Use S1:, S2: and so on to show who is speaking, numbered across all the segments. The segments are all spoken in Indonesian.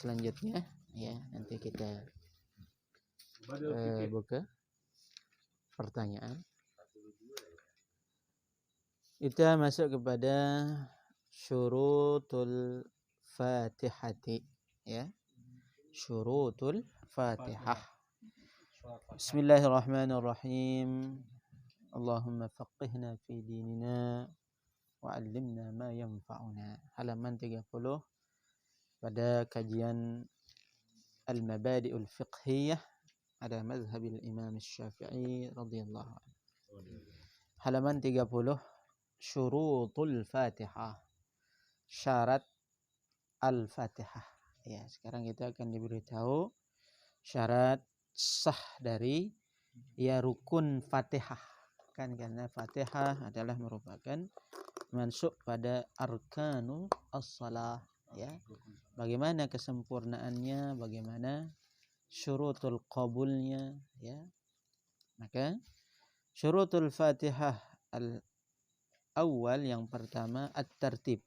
S1: selanjutnya ya, nanti kita buka pertanyaan. Kita masuk kepada syurutul Fatihati ya. Syurutul Fatihah. Bismillahirrahmanirrahim. Allahumma faqihna fi dinina wa 'allimna ma yanfa'una. Halaman 30 pada kajian Al-Mabadi'ul Fiqhiyah ada mazhabil Imam Syafi'i radhiyallahu anhu. Halaman 30 syurutul Fatihah. Syarat Al-Fatihah. Ya, sekarang kita akan diberitahu syarat sah dari ya rukun Fatihah. Kan karena Fatihah adalah merupakan masuk pada arkanul as-salah ya. Bagaimana kesempurnaannya, bagaimana syurutul qabulnya ya. Maka syurutul Fatihah al-awwal yang pertama at-tartib.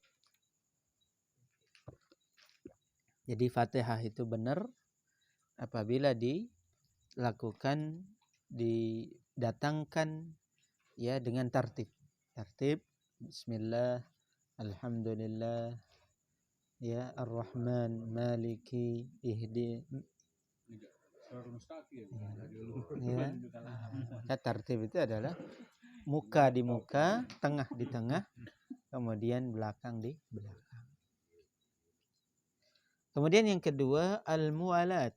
S1: Jadi Fatihah itu benar apabila dilakukan, didatangkan ya dengan tartib. Tartib bismillah, alhamdulillah, ya ar-Rahman, maliki, ihdi. Ya. Maka tartib itu adalah muka di muka, tengah di tengah, kemudian belakang di belakang. Kemudian yang kedua al-muwalat,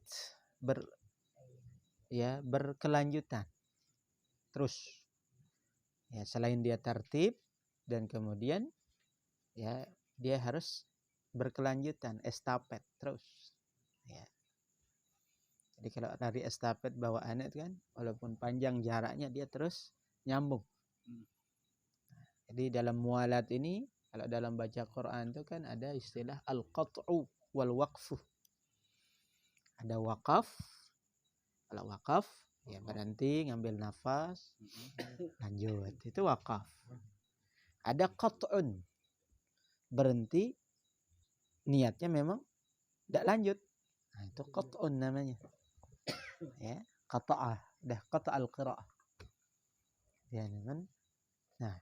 S1: berkelanjutan. Terus ya, selain dia tertib dan kemudian ya dia harus berkelanjutan, estafet terus ya. Jadi kalau dari estafet bawaan itu kan walaupun panjang jaraknya dia terus nyambung. Jadi dalam muwalat ini kalau dalam baca Quran itu kan ada istilah al-qat'u wal waqfu. Ada wakaf. Kalau wakaf ya berhenti, ngambil nafas, lanjut. Itu wakaf. Ada qat'un. Berhenti, niatnya memang tidak lanjut. Nah, itu qat'un namanya. Ya, qata'ah. Dah qata'al qira'ah. Ya, kan? Nah,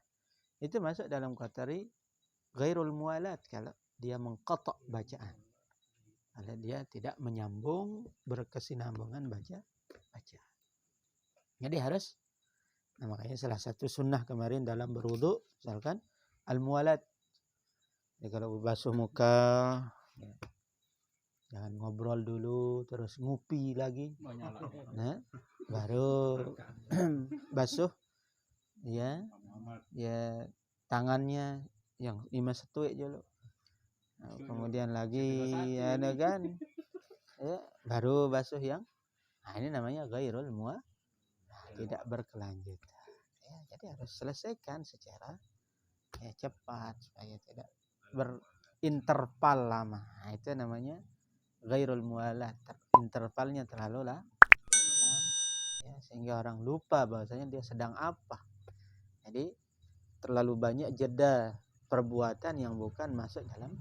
S1: itu masuk dalam kategori ghairul muwalat kalau dia mengqata' bacaan. Kalau dia tidak menyambung, berkesinambungan bacaan. Jadi harus, nah makanya salah satu sunnah kemarin dalam berwudu misalkan al-muwalat. Jadi kalau basuh muka ya, jangan ngobrol dulu terus ngupi lagi. Nah, baru basuh ya tangannya yang 5 setuik dulu. Nah, kemudian lagi ya kan ya, baru basuh yang ini namanya ghairul muwalat. Tidak berkelanjutan ya, jadi harus selesaikan secara ya, cepat supaya tidak berinterval lama. Nah, itu namanya ghairul muwalat. Intervalnya terlalu lama ya, sehingga orang lupa bahwasanya dia sedang apa. Jadi terlalu banyak jeda perbuatan yang bukan masuk dalam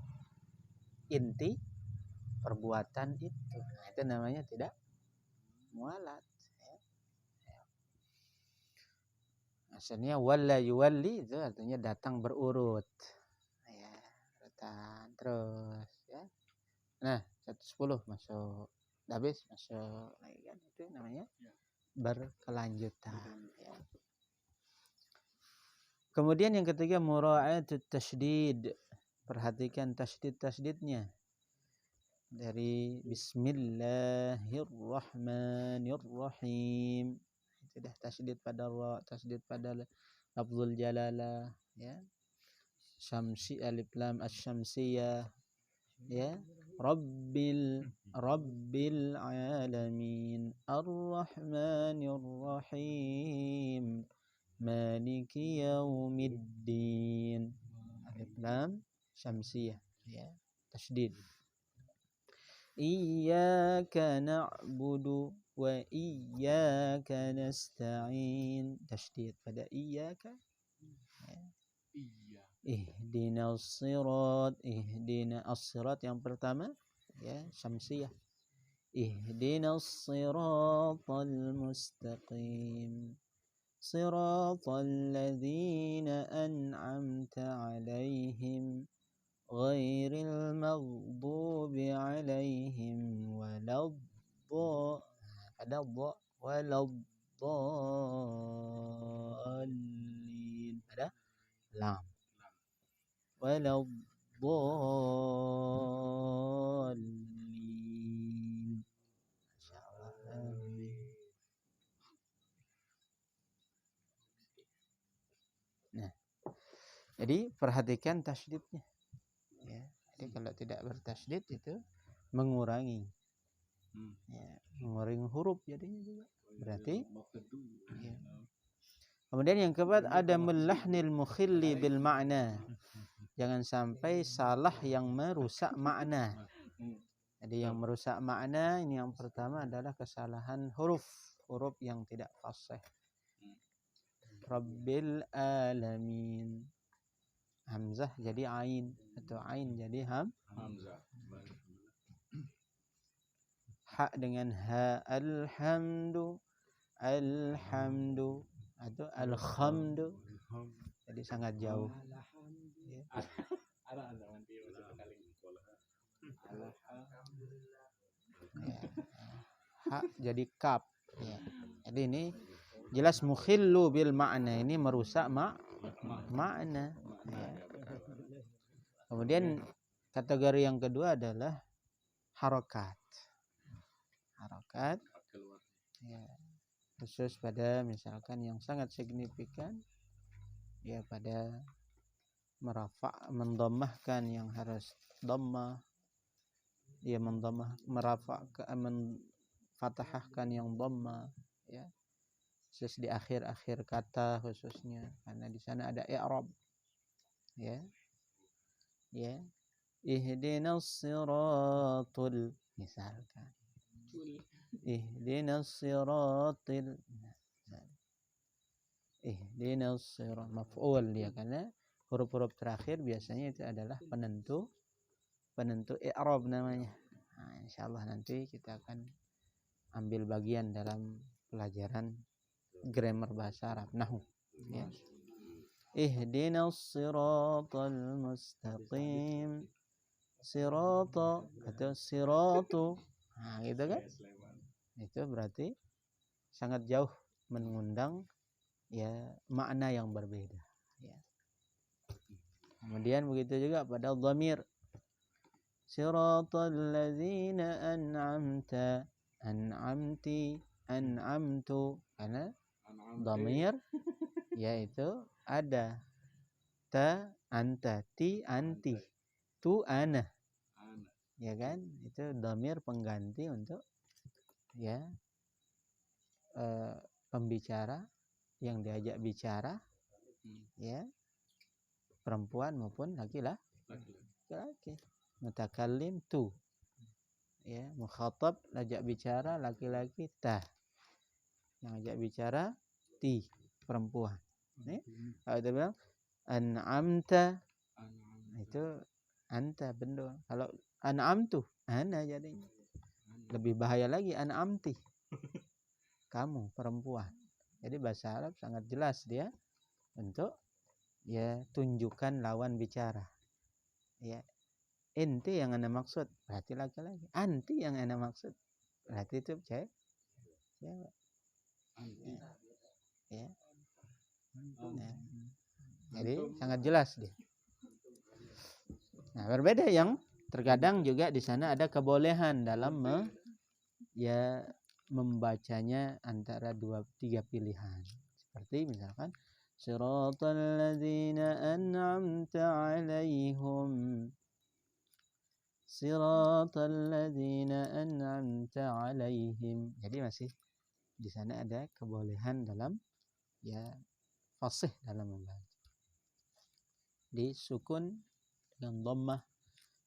S1: inti perbuatan itu. Nah, itu namanya tidak muwalat. Maksudnya walla yuwalli itu artinya datang berurut. Ya, urutan terus ya. Nah, 110 masuk. Habis masuk lagi kan itu namanya berkelanjutan ya. Kemudian yang ketiga mura'atut tasydid. Perhatikan tasydid-tasydidnya. Dari bismillahirrahmanirrahim. Sudah tasydid pada ra, tasydid pada lafzul jalalah ya. Syamsi alif lam asy-syamsiyah ya. Rabbil alamin arrahmanir rahim maliki yaumiddin. Alif lam syamsiyah ya. Tasydid. Iyyaka na'budu wa iyyaka nasta'in. Tasydid pada iyyaka ya. Ihdinas sirat. Ihdina as-sirat yang pertama ya syamsiyah. Ihdinas siratal mustaqim. Siratal ladzina an'amta 'alaihim ghairil maghdubi 'alaihim waladdallin. Ada lam. Waladdallin. Masyaallah. Amin. Nah, jadi perhatikan tasydidnya. Ya, jadi kalau tidak bertasydid itu mengurangi. Ya, mengurangi huruf jadinya juga. Berarti ya. Kemudian yang keempat ada melahnil mukhilli bil ma'na. Jangan sampai salah yang merusak makna. Jadi yang merusak makna ini yang pertama adalah kesalahan huruf yang tidak fasih. Rabbil alamin. Hamzah jadi ain atau ain jadi hamzah. Ha dengan ha, alhamdu atau alhamdu. Jadi sangat jauh. Ya. Ha jadi kaf. Ya. Jadi ini jelas mukhillu bil ma'na, ini merusak makna. Ya. Kemudian kategori yang kedua adalah harokat. Ya, khusus pada misalkan yang sangat signifikan, ya pada mendomahkan yang harus dhammah, ya menfatahahkan yang dhammah, ya khusus di akhir-akhir kata khususnya karena di sana ada i'rab. Ya ihdinas siratal misalkan ihdinas siratal maf'ul dia karena huruf-huruf terakhir biasanya itu adalah penentu i'rab namanya. Nah, insyaallah nanti kita akan ambil bagian dalam pelajaran grammar bahasa Arab nahwu. Ya. Ihdinas siratal mustaqim. Sirata atau siratu. Nah, gitu kan? Itu berarti sangat jauh mengundang ya makna yang berbeda. Ya. Kemudian begitu juga pada dhamir. Siratal ladzina an'amtu karena dhamir yaitu ada ta, anta, ti, anti, tu, ana. Ya kan? Itu dhamir pengganti untuk ya pembicara yang diajak bicara, ya perempuan maupun laki-laki. Mutakallim tu, ya mukhatab ajak bicara laki-laki ta, yang ajak bicara ti perempuan. Nih kalau dia bilang an'amta itu anta benda. Kalau an'amtu ana jadinya. Lebih bahaya lagi an'amti kamu perempuan. Jadi bahasa Arab sangat jelas dia untuk ya tunjukkan lawan bicara. Ya ente yang ana maksud berarti laki-laki. Anti yang ana maksud berarti itu cewek. Ya. Nah, jadi sangat jelas dia. Nah, berbeda yang terkadang juga di sana ada kebolehan dalam membacanya antara 2-3 pilihan. Seperti misalkan siratal ladzina an'amta 'alaihim. Siratal ladzina an'amta 'alaihim. Jadi masih di sana ada kebolehan dalam ya fasih dalam membaca. Di sukun dengan dhammah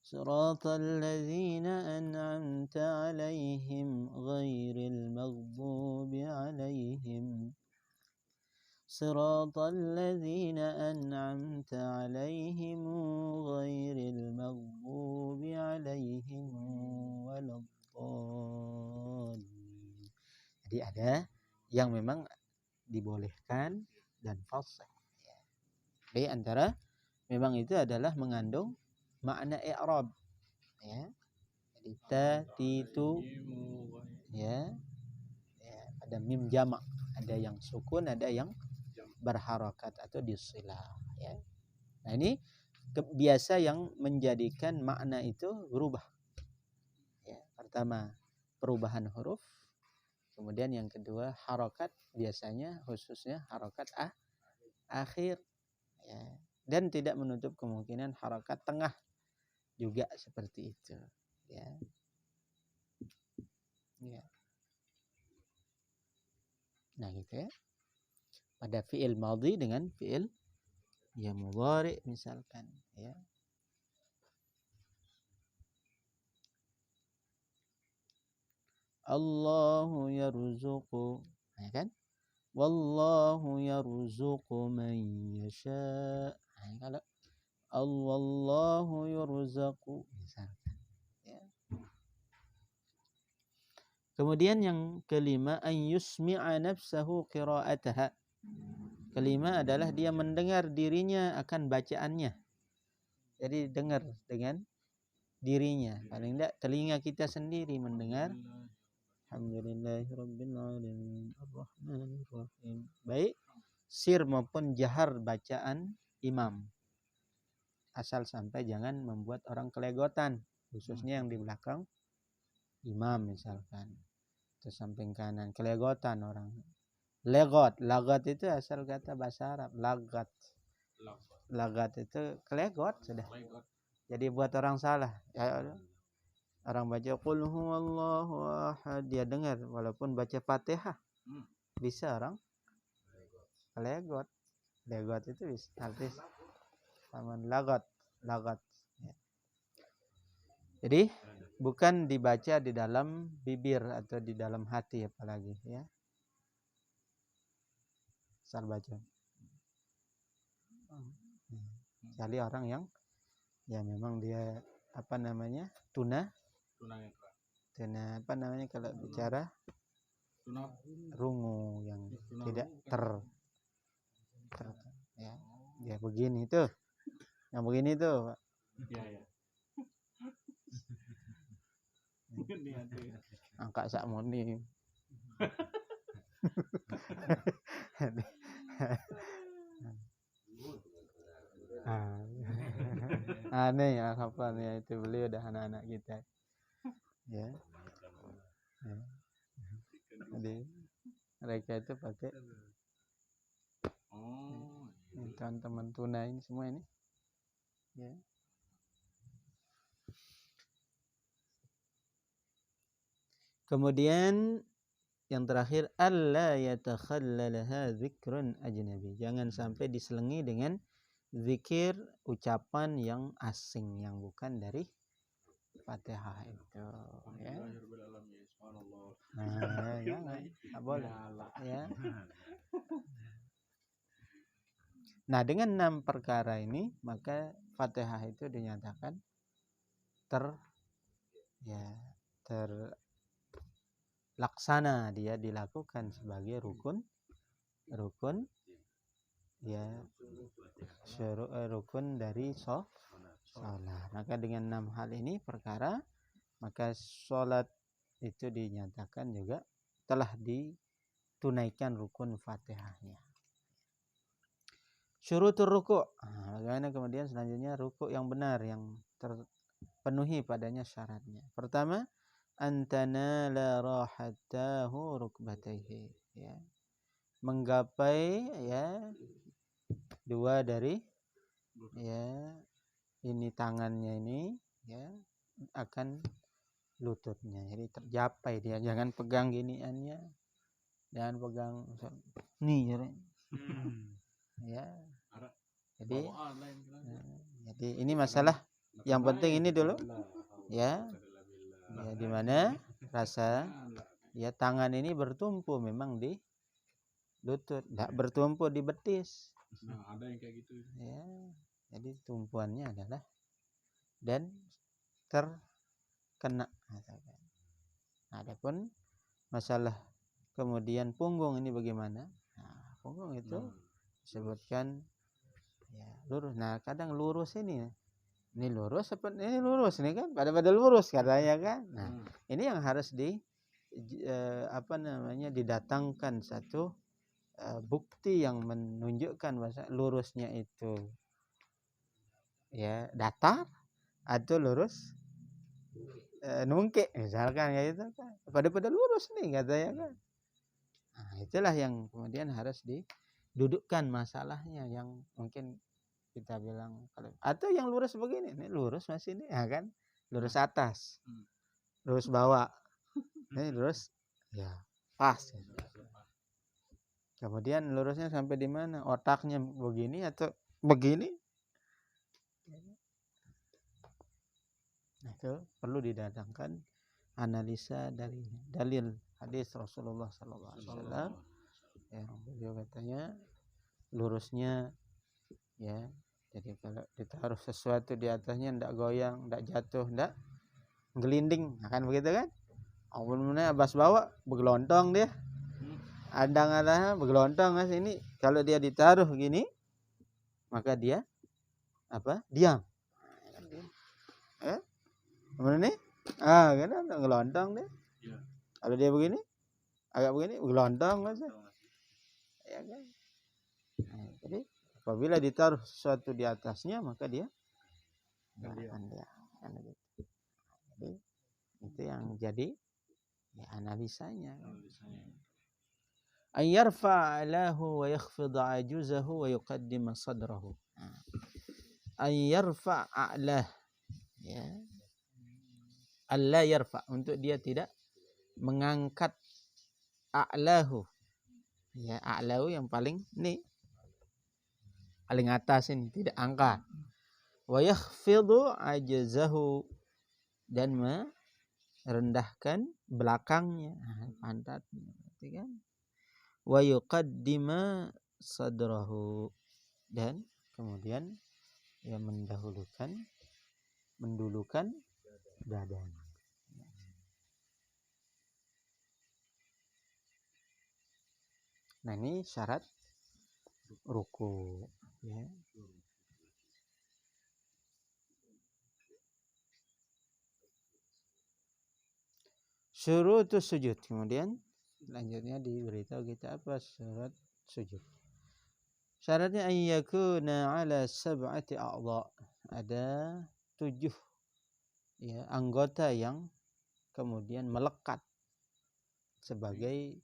S1: siratal ladzina an'amta 'alaihim ghairil maghdubi 'alaihim siratal ladzina an'amta 'alaihim ghairil maghdubi 'alaihim waladdallin. Jadi ada yang memang dibolehkan dan fasih. Jadi antara memang itu adalah mengandung makna i'rab, ya. Jadi ta, titu, ya. Ya, ada mim jamak, ada yang sukun, ada yang berharakat atau disilah, ya. Nah, ini biasa yang menjadikan makna itu berubah. Ya, pertama perubahan huruf, kemudian yang kedua harakat, biasanya khususnya harakat akhir, ya. Dan tidak menutup kemungkinan harakat tengah juga seperti itu, ya. Ya. Nah, gitu ya. Pada fi'il madhi dengan fi'il ya mudhari misalkan, ya. Allahu yarzuqu, ya kan? Wallahu yarzuqu man yasha. Nah, kalau Allahu yurzaqu misalkan, ya. Kemudian yang kelima, an yusmi'a nafsahu qira'ataha. Kelima adalah dia mendengar dirinya akan bacaannya. Jadi dengar dengan dirinya. Paling tidak telinga kita sendiri mendengar. Alhamdulillahirabbil alamin arrahmanir rahim. Baik sir maupun jahar bacaan imam. Asal sampai jangan membuat orang kelegotan, khususnya yang di belakang imam misalkan. Terus samping kanan kelegotan orang. Lagat itu asal kata bahasa Arab. Lagat itu kelegot sudah. Jadi buat orang salah. Ya, orang baca qul huwallahu ahad, dia dengar walaupun baca Fatihah. Bisa orang kelegot. Legot itu bisa artis sama lagat. Ya. Jadi bukan dibaca di dalam bibir atau di dalam hati apalagi, ya. Asal baca. Kecuali orang yang ya memang dia apa namanya? Tuna apa namanya kalau bicara rungu yang tidak ya. Ya begini tuh. Yang begini tuh, Pak. Iya. Angka sakmoni. Aneh ya kapan itu beliau udah anak-anak kita, ya. Jadi mereka itu pakai teman-teman tuna ini semua ini, ya. Kemudian yang terakhir, alla yatakhallalaha dzikrun ajnabi. Jangan sampai diselingi dengan zikir ucapan yang asing yang bukan dari Fatihah itu, ya. Nah, jangan, tak boleh, ya. Nah, dengan 6 perkara ini maka Fatihah itu dinyatakan terlaksana, dia dilakukan sebagai rukun ya rukun dari sholat. Maka dengan 6 hal ini perkara, maka sholat itu dinyatakan juga telah ditunaikan rukun Fatihahnya. Syurutur ruku'. Bagaimana kemudian selanjutnya ruku' yang benar, yang terpenuhi padanya syaratnya. Pertama, antana la rahatahu rukbataihi, ya. Menggapai, ya, dua dari, ya, ini tangannya ini, ya, akan lututnya. Jadi tercapai dia, jangan pegang giniannya. Jangan pegang nih, ya. Jadi ini masalah yang penting ini dulu, ya. Ya, di mana rasa ya tangan ini bertumpu memang di lutut, tidak bertumpu di betis.
S2: Nah, ada yang kayak gitu.
S1: Ya, jadi tumpuannya adalah dan terkena. Adapun masalah kemudian punggung ini bagaimana? Nah, punggung itu disebutkan ya lurus. Nah, kadang lurus ini lurus seperti ini lurus nih kan, pada lurus katanya kan. Nah, ini yang harus didatangkan satu bukti yang menunjukkan bahwa lurusnya itu ya datar atau lurus nungkik misalkan kayak itu kan, pada lurus nih katanya kan. Nah, itulah yang kemudian harus didudukkan masalahnya yang mungkin kita bilang atau yang lurus begini, ini lurus masih ini ya kan, lurus atas, lurus bawah, ini lurus ya pas. Kemudian lurusnya sampai di mana? Otaknya begini atau begini? Nah, itu perlu didatangkan analisa dari dalil hadis Rasulullah SAW yang beliau katanya lurusnya ya. Jadi kalau ditaruh sesuatu di atasnya ndak goyang, ndak jatuh, ndak gelinding, akan begitu kan? Amunnya abas bawa begelontong dia. Ada begelontong mas ini. Kalau dia ditaruh gini, maka dia apa? Diam. Kemudian nih, kan ngelontong dia. Ya. Kalau dia begini, agak begini, begelontong mas. Ya kan? Nah, jadi apabila ditaruh sesuatu di atasnya, maka dia akan dia. Jadi itu yang jadi ya analisanya. An yarfa' lahu wa yakhfid 'ajuzahu wa yuqaddim sadrahu. An yarfa' a'lah ya. Alla yarfa' untuk dia tidak mengangkat a'lahu. Ya, a'lahu yang paling nih paling atas ini tidak angkat. Wa yakhfidu 'ajazahu dan merendahkan belakangnya, pantatnya, berarti kan? Wa yuqaddima sadrahu dan kemudian ya mendulukan dadanya. Nah, ini syarat ruku ya. Syurutus sujud. Kemudian selanjutnya diberitahu kita apa syarat sujud. Syaratnya ayyakuna ala sab'ati a'dha. Ada 7 ya anggota yang kemudian melekat sebagai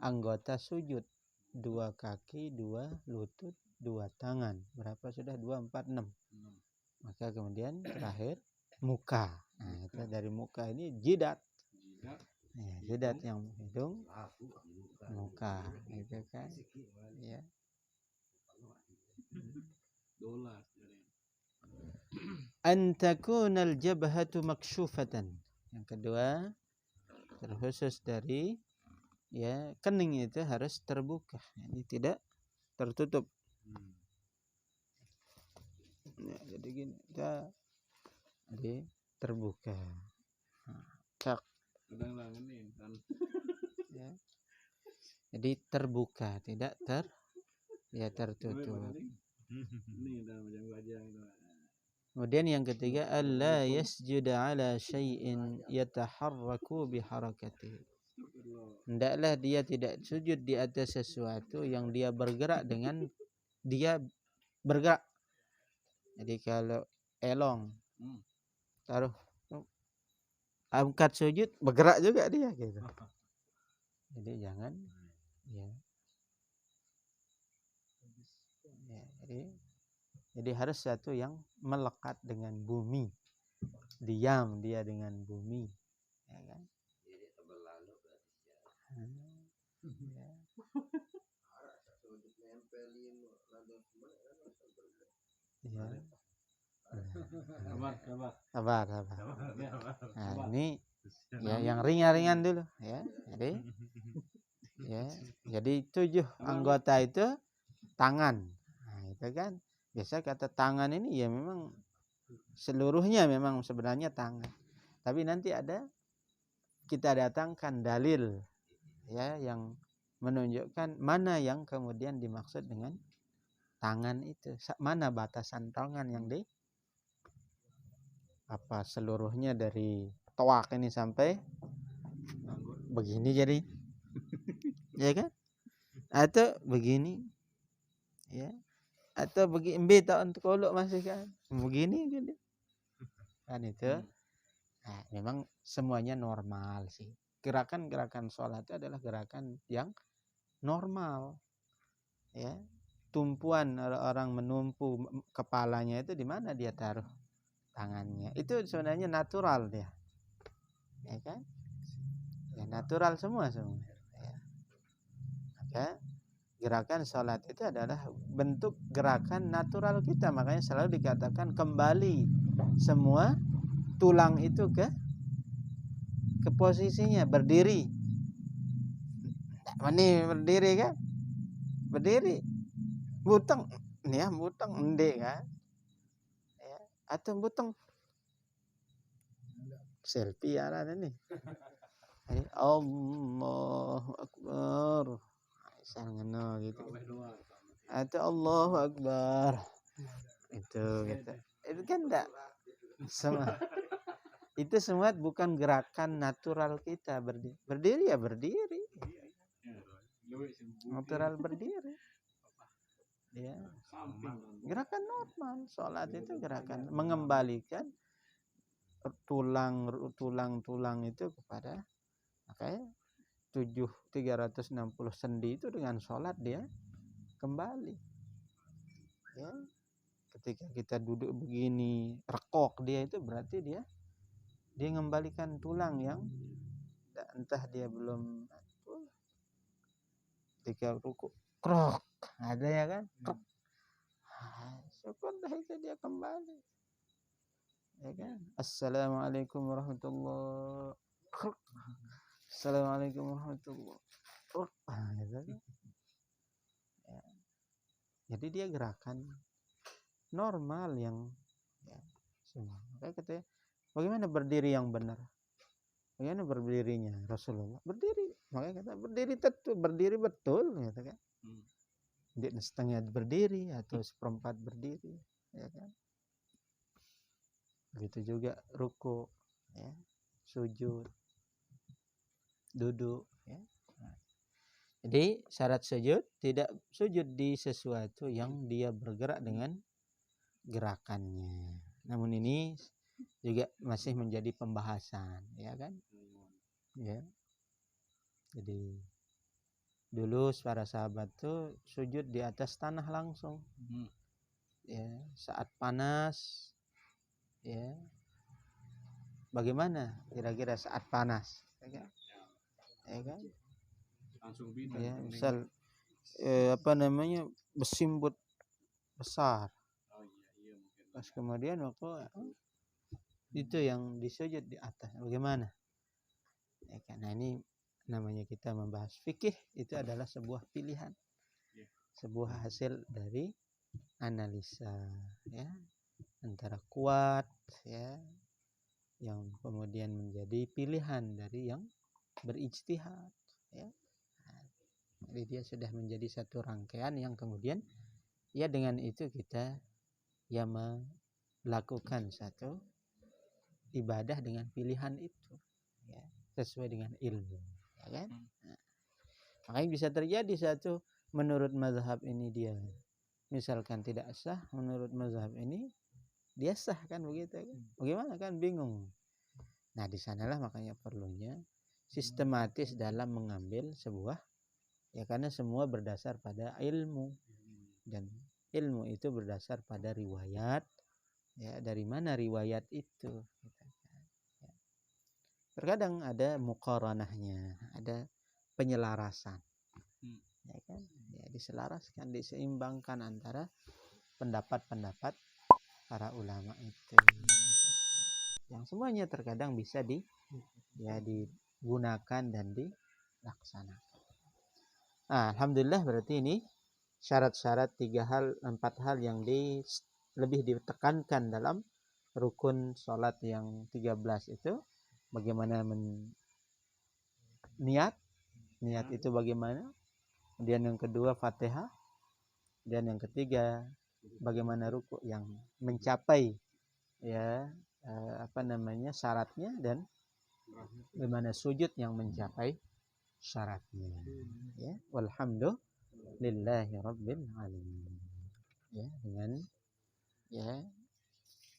S1: anggota sujud. 2 kaki, 2 lutut, 2 tangan. Berapa sudah? 2, 4, 6. Maka kemudian terakhir muka. Nah, itu dari muka ini jidat. Ya, jidat yang hidung, muka, gitu kan? Ya. An takuna al-jabhatu maksyufatan. Yang kedua, terkhusus dari ya kening itu harus terbuka. Ini tidak tertutup. Ya, jadi gini, jadi terbuka. Cak. Ya. Jadi terbuka, tidak tertutup. Kemudian yang ketiga, alla yasjuda ala syai'in yataharraku biharakatihi. Hendaklah dia tidak sujud di atas sesuatu yang dia bergerak dengan dia bergerak. Jadi kalau elong taruh angkat sujud bergerak juga dia gitu. Jadi jangan ya. Jadi harus satu yang melekat dengan bumi. Diam dia dengan bumi. Ya kan? Jadi berlalu ya. Sabar. Nah, ini ya yang ringan-ringan dulu ya. Jadi Ya, jadi 7 anggota itu tangan. Nah, itu kan biasa kata tangan ini ya memang seluruhnya memang sebenarnya tangan. Tapi nanti ada kita datangkan dalil ya yang menunjukkan mana yang kemudian dimaksud dengan tangan itu. Mana batasan tangan yang di apa seluruhnya dari toak ini sampai begini jadi ya kan? Atau begini ya atau begini embe tak untuk kolok masih kan begini gitu kan itu. Nah, memang semuanya normal sih. Gerakan-gerakan sholat itu adalah gerakan yang normal ya. Tumpuan orang menumpu kepalanya itu di mana dia taruh tangannya, itu sebenarnya natural dia ya kan ya, natural semua ya. Maka gerakan sholat itu adalah bentuk gerakan natural kita, makanya selalu dikatakan kembali semua tulang itu ke posisinya berdiri. Ini berdiri kan, berdiri buteng nih ya, buteng ende kan ya, atau buteng selfie ya nih. Allahu Akbar sangat gitu atau Allahu Akbar itu gitu. Itu kan enggak semua itu semua bukan gerakan natural kita. Berdiri ya berdiri natural berdiri ya, gerakan normal. Sholat itu gerakan mengembalikan tulang itu kepada, makanya 360 sendi itu dengan sholat dia kembali ya. Ketika kita duduk begini rekok dia itu berarti dia mengembalikan tulang yang entah dia belum. Ketika ruku krok ada ya kan krok, syukurlah itu dia kembali ya kan. Assalamualaikum warahmatullahi wabarakatuh. Assalamualaikum warahmatullahi wabarakatuh gitu kan ya. Jadi dia gerakan normal yang ya, semua. Makanya katanya bagaimana berdiri yang benar, bagaimana berdirinya Rasulullah berdiri, makanya kata berdiri tentu berdiri betul gitu kan. Dia setengah berdiri atau seperempat berdiri ya kan. Begitu juga ruku ya, sujud, duduk ya. Nah, jadi syarat sujud tidak sujud di sesuatu yang dia bergerak dengan gerakannya. Namun ini juga masih menjadi pembahasan ya kan ya. Jadi dulu para sahabat tuh sujud di atas tanah langsung ya, saat panas ya. Bagaimana kira-kira saat panas ya kan
S2: langsung
S1: ya, misal apa namanya bersimbut besar pas kemudian waktu itu yang disujud di atas bagaimana ya kan. Nah ini namanya kita membahas fikih, itu adalah sebuah pilihan, sebuah hasil dari analisa ya, antara kuat ya yang kemudian menjadi pilihan dari yang berijtihad ya. Nah, jadi dia sudah menjadi satu rangkaian yang kemudian ya dengan itu kita ya melakukan satu ibadah dengan pilihan itu ya, sesuai dengan ilmu ya kan. Nah, makanya bisa terjadi satu menurut mazhab ini dia misalkan tidak sah, menurut mazhab ini dia sah kan begitu kan. Bagaimana kan bingung. Nah di sanalah makanya perlunya sistematis dalam mengambil sebuah ya, karena semua berdasar pada ilmu dan ilmu itu berdasar pada riwayat ya. Dari mana riwayat itu ya. Terkadang ada muqaranahnya, ada penyelarasan ya kan ya, diselaraskan, diseimbangkan antara pendapat-pendapat para ulama itu yang semuanya terkadang bisa digunakan dan dilaksanakan. Alhamdulillah, berarti ini syarat-syarat 4 hal yang lebih ditekankan dalam rukun sholat yang 13 itu. Bagaimana niat itu bagaimana, kemudian yang kedua Fatihah, dan yang ketiga bagaimana ruku yang mencapai syaratnya, dan bagaimana sujud yang mencapai syaratnya. Ya, walhamdulillahi rabbil alamin. Ya, dengan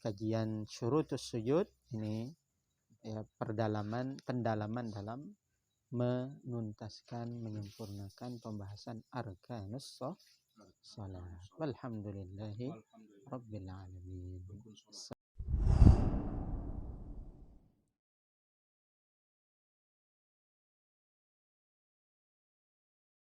S1: kajian syurutus sujud ini, pendalaman dalam menuntaskan, menyempurnakan pembahasan arkanus shalah. Walhamdulillahi rabbil alamin.